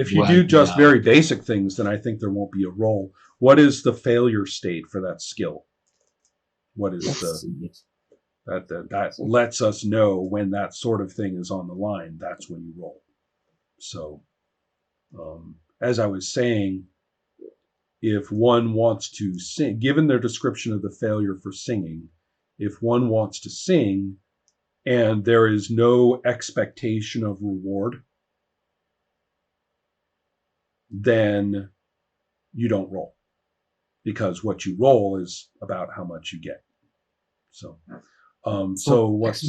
If you Well, do just yeah, very basic things, then I think there won't be a roll. What is the failure state for that skill? What is let's the see. that lets us know when that sort of thing is on the line? That's when you roll. So, as I was saying, if one wants to sing, given their description of the failure for singing, if one wants to sing and there is no expectation of reward, then you don't roll because what you roll is about how much you get. So, For so what's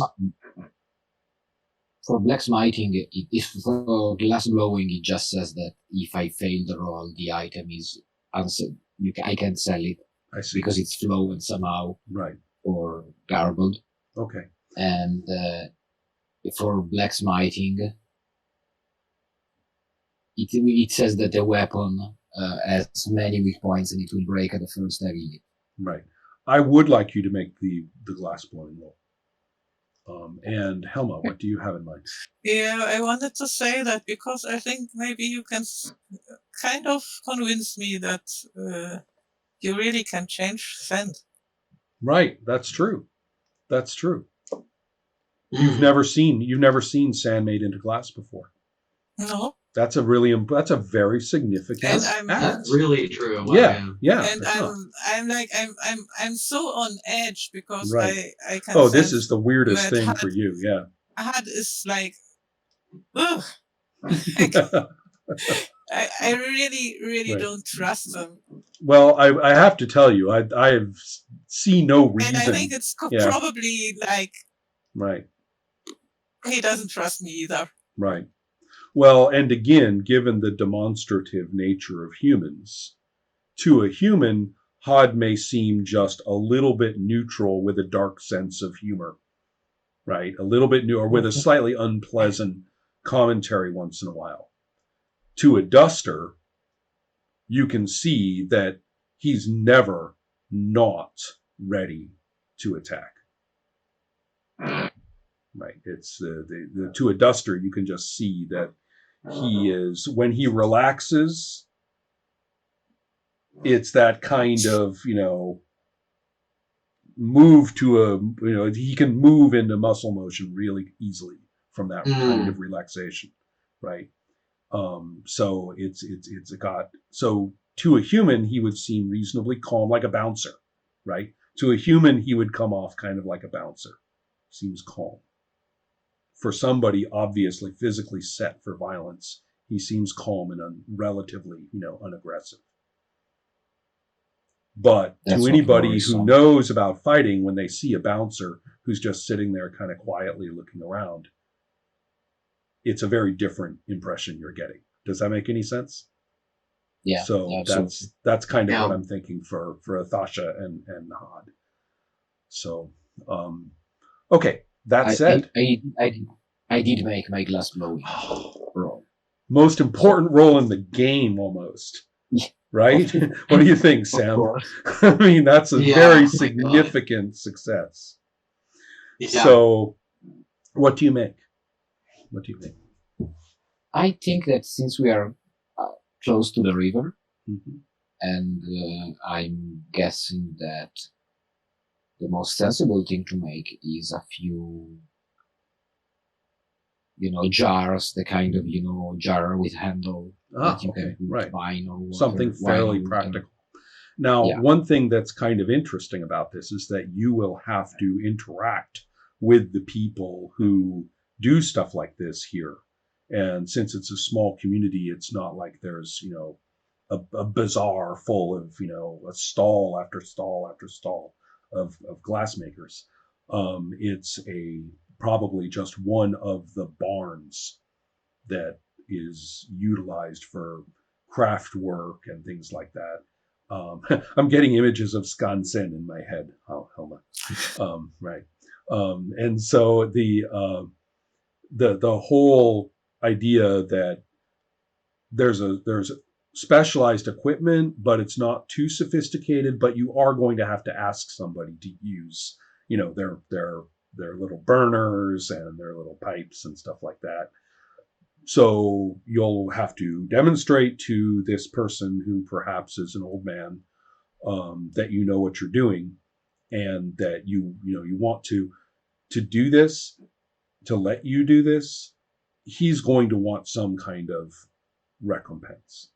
blacksmithing, if for glass blowing, it just says that if I fail the roll, the item is unsold. I can't sell it I see. because it's flowed somehow Right. or garbled. Okay. And for blacksmithing, it says that the weapon has many weak points and it will break at the first heavy. Right. I would like you to make the glass blowing roll. And Helma, what do you have in mind? Yeah, I wanted to say that because I think maybe you can kind of convince me that you really can change scent. Right. That's true. That's true. You've Mm. never seen sand made into glass before. No, That's a very significant and I'm act. Really true. Wow, Yeah, yeah. and It's not. I'm like I'm so on edge because Right. I can Oh, this sense is the weirdest that thing for you. Yeah. had is like ugh. I really Right. don't trust them, Well, I have to tell you, I see no and I think reason. it's Yeah. probably like Right. he doesn't trust me either. Right. Well, and again, given the demonstrative nature of humans, to a human, Hod may seem just a little bit neutral with a dark sense of humor, right? A little bit new, or with a slightly unpleasant commentary once in a while. To a duster, you can see that he's never not ready to attack. Right? It's the to a duster, you can just see that he is when he relaxes. It's that kind of move to a he can move into muscle motion really easily from that kind of relaxation, right? So it's got so to a human he would seem reasonably calm, like a bouncer, right? To a human he would come off kind of like a bouncer, seems calm. For somebody obviously physically set for violence, he seems calm and relatively unaggressive. But That's to what anybody worries who some. knows about fighting, when they see a bouncer who's just sitting there kind of quietly looking around, it's a very different impression you're getting. Does that make any sense? Yeah, So absolutely. that's kind of what Now, I'm thinking for Athasha and Nahad. So okay, that I said, I did make my glass blowing roll. most So important role in the game almost. yeah, Right? of, What do you think, of Sam? course. I mean, that's a yeah, very oh my God. significant success. Yeah. So, what do you make? What do you think? I think that since we are close to the river, Mm-hmm. and I'm guessing that the most sensible thing to make is a few, jars, the kind of, jar with handle that you Okay, can put right. wine or water, Something wine fairly or whatever. practical. Now, Yeah. one thing that's kind of interesting about this is that you will have to interact with the people who do stuff like this here. And since it's a small community, it's not like there's, a bazaar full of, a stall after stall after stall of glassmakers. It's probably just one of the barns that is utilized for craft work and things like that. I'm getting images of Skansen in my head, Helma. Right. And so the whole idea that there's specialized equipment, but it's not too sophisticated. But you are going to have to ask somebody to use, their little burners and their little pipes and stuff like that. So you'll have to demonstrate to this person who perhaps is an old man that you know what you're doing, and that you want to do this, to let you do this. He's going to want some kind of recompense.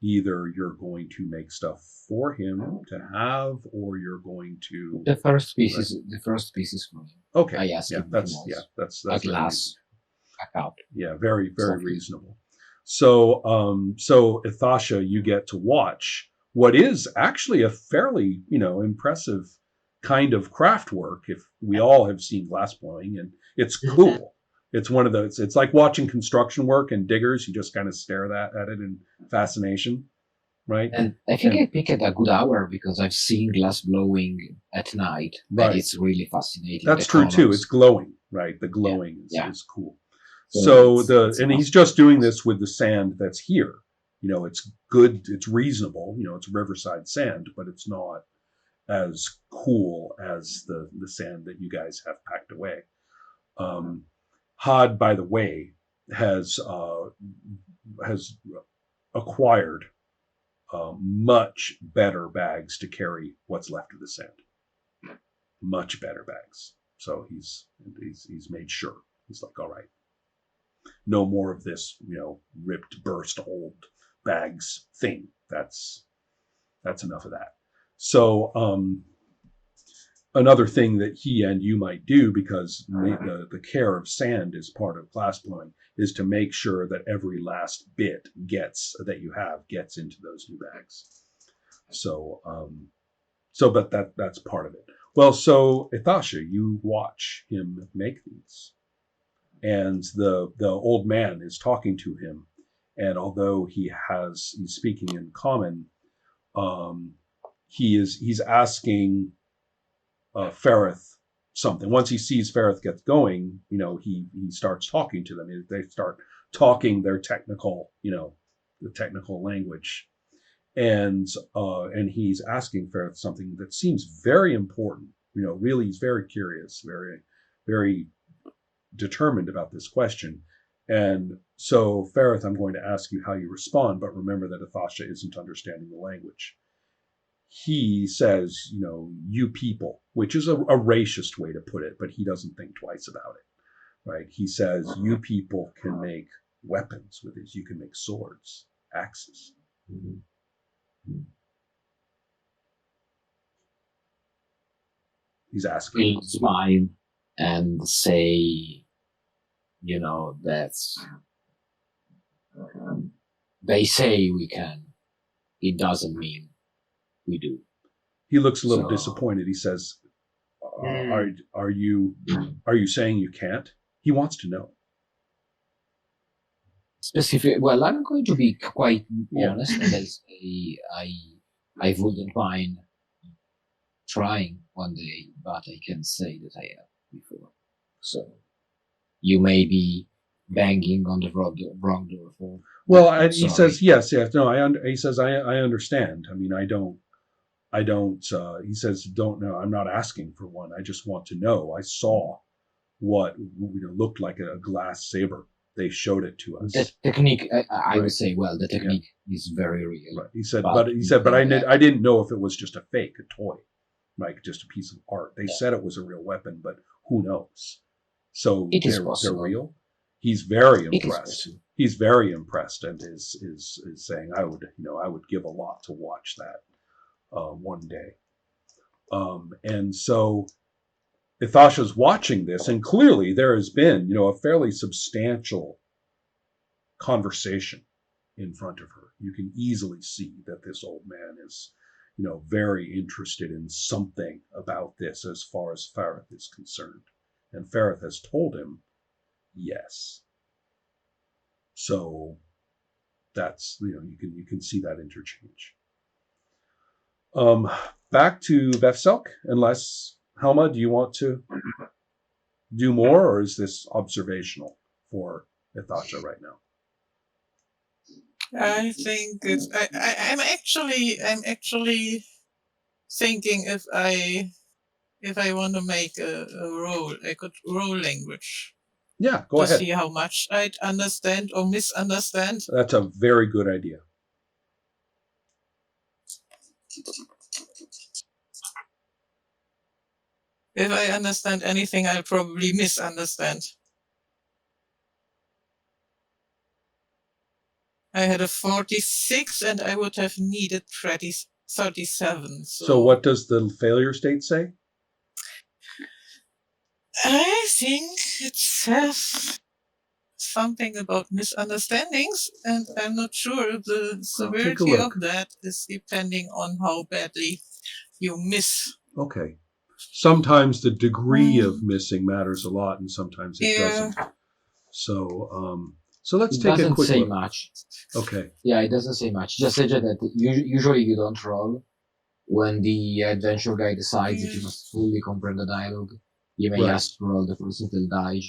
Either you're going to make stuff for him to have, or you're going to. The first piece is for him. Okay. I asked him that's a glass, a cup. Yeah, very, very Exactly. reasonable. So, so Ithasha, you get to watch what is actually a fairly, impressive kind of craft work. If we all have seen glass blowing, and it's cool. It's one of those. It's like watching construction work and diggers. You just kind of stare at it in fascination, right? And I think I picked a good hour because I've seen glass blowing at night. Right. And it's really fascinating. That's true too. It's glowing, right? The glowing is cool. So and he's just doing this with the sand that's here. It's good. It's reasonable. It's riverside sand, but it's not as cool as the sand that you guys have packed away. Had, by the way, has acquired much better bags to carry what's left of the sand. Much better bags. So he's made sure. He's like, all right, no more of this, ripped, burst, old bags thing. That's enough of that. So another thing that he and you might do, because the care of sand is part of glass blowing, is to make sure that every last bit gets into those new bags. So but that's part of it. Well, so Ithasha, you watch him make these, and the old man is talking to him, and although he's speaking in common, he's asking Ferrith something. Once he sees Ferrith gets going, he starts talking to them. They start talking their technical, the technical language, and he's asking Ferrith something that seems very important. Really, he's very curious, very, very determined about this question. And so, Ferrith, I'm going to ask you how you respond, but remember that Ithasha isn't understanding the language. He says, you people, which is a racist way to put it, but he doesn't think twice about it, right? He says, you people can make weapons with these. You can make swords, axes. He's asking. He'll smile and say, that's, they say we can. It doesn't mean we do. He looks a little disappointed. He says, are you saying you can't? He wants to know. Well, I'm going to be quite honest, and I say I wouldn't mind trying one day, but I can say that I have before. So you may be banging on the wrong door for. Well, he says yes. No, he says I understand. I mean, I don't. He says, don't know. I'm not asking for one. I just want to know. I saw what looked like a glass saber. They showed it to us. The technique, I would say, the technique is very real. Right. He said, but I didn't know if it was just a fake, a toy, like just a piece of art. They said it was a real weapon, but who knows? So they're real. He's very impressed. He's very impressed, and is saying, I would give a lot to watch that one day. And so Ithasha's watching this, and clearly there has been, a fairly substantial conversation in front of her. You can easily see that this old man is, very interested in something about this as far as Ferrith is concerned. And Ferrith has told him yes. So that's, you can see that interchange. Back to Vefselk, unless Helma, do you want to do more, or is this observational for Ithasha right now? I think it's. I'm actually thinking if I want to make a role, I could role language Yeah, go to ahead. see how much I'd understand or misunderstand. That's a very good idea. If I understand anything, I'll probably misunderstand. I had a 46 and I would have needed 37. So what does the failure state say? I think it says something about misunderstandings, and I'm not sure if the severity of that is depending on how badly you miss. Okay. Sometimes the degree of missing matters a lot, and sometimes it doesn't. So let's take a quick look. It doesn't say much. Okay. Yeah, it doesn't say much. Just say that usually you don't roll when the adventure guy decides that you must fully comprehend the dialogue. You may ask to roll the percentile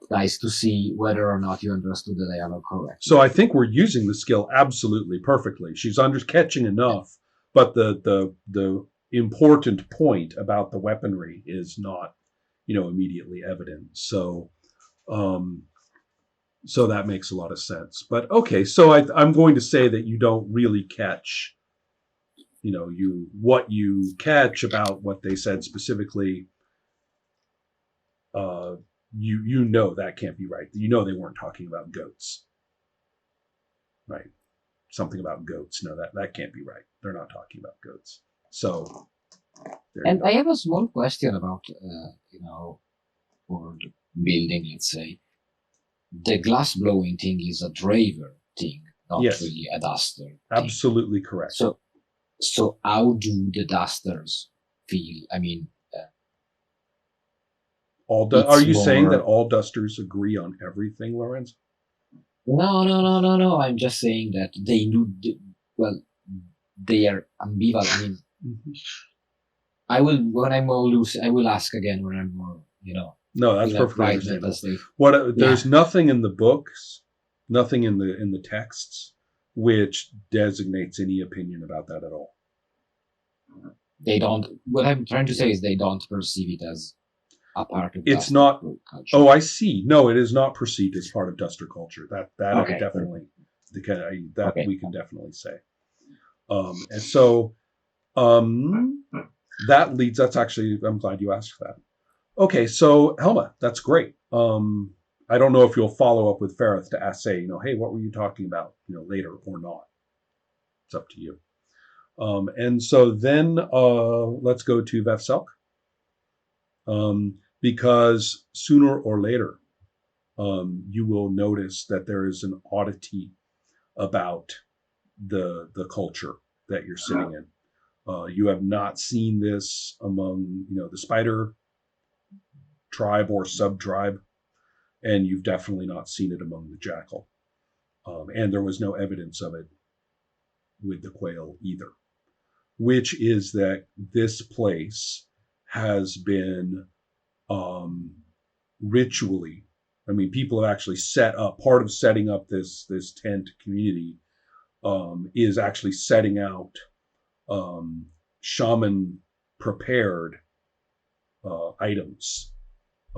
dice to see whether or not you understood the dialogue correctly. So I think we're using the skill absolutely perfectly. She's catching enough, but the important point about the weaponry is not, immediately evident. So that makes a lot of sense. But okay, so I'm going to say that you don't really catch, what you catch about what they said specifically. That can't be right. They weren't talking about goats, right? Something about goats. No, that can't be right. They're not talking about goats. So. And I have a small question about, for the building, let's say. The glass blowing thing is a driver thing, not really a duster thing. Absolutely correct. So how do the dusters feel? I mean, are you saying that all dusters agree on everything, Lorenz? No. I'm just saying that they do. Well, they are ambivalent. I mean, I will when I'm more loose. I will ask again when I'm more, No, that's perfectly understandable. There's nothing in the books, nothing in the texts, which designates any opinion about that at all. They don't. What I'm trying to say is they don't perceive it as a part of. It's not. Culture. Oh, I see. No, it is not perceived as part of duster culture. That okay. I definitely we can definitely say. And so, that leads. That's actually. I'm glad you asked that. Okay, so Helma, that's great. I don't know if you'll follow up with Ferrith to say, hey, what were you talking about, later or not. It's up to you. And so then let's go to Vefselk. Because sooner or later, you will notice that there is an oddity about the culture that you're sitting in. You have not seen this among, the spider tribe or sub-tribe, and you've definitely not seen it among the jackal. And there was no evidence of it with the quail either, which is that this place has been ritually, people have actually set up, part of setting up this tent community is actually setting out shaman prepared items.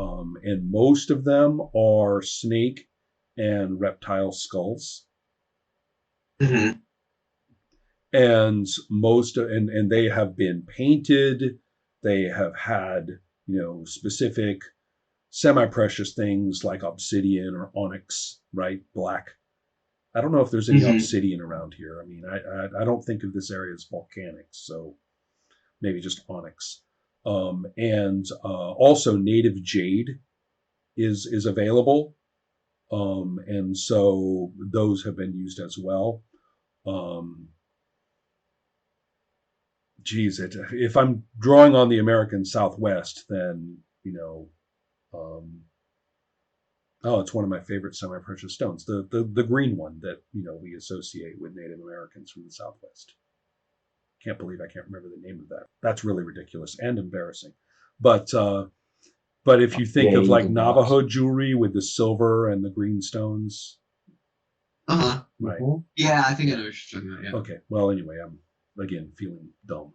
And most of them are snake and reptile skulls. Mm-hmm. And and they have been painted. They have had, specific semi-precious things like obsidian or onyx, right? Black. I don't know if there's any obsidian around here. I don't think of this area as volcanic, so maybe just onyx. And also native jade is available. And so those have been used as well. If I'm drawing on the American Southwest, then, it's one of my favorite semi-precious stones, the green one that, we associate with Native Americans from the Southwest. Can't believe I can't remember the name of that. That's really ridiculous and embarrassing. But if you think of like Navajo jewelry with the silver and the green stones. Uh-huh. Right. Yeah, I think I know what you're talking about. Yeah. Okay. Well, anyway, I'm again feeling dumb.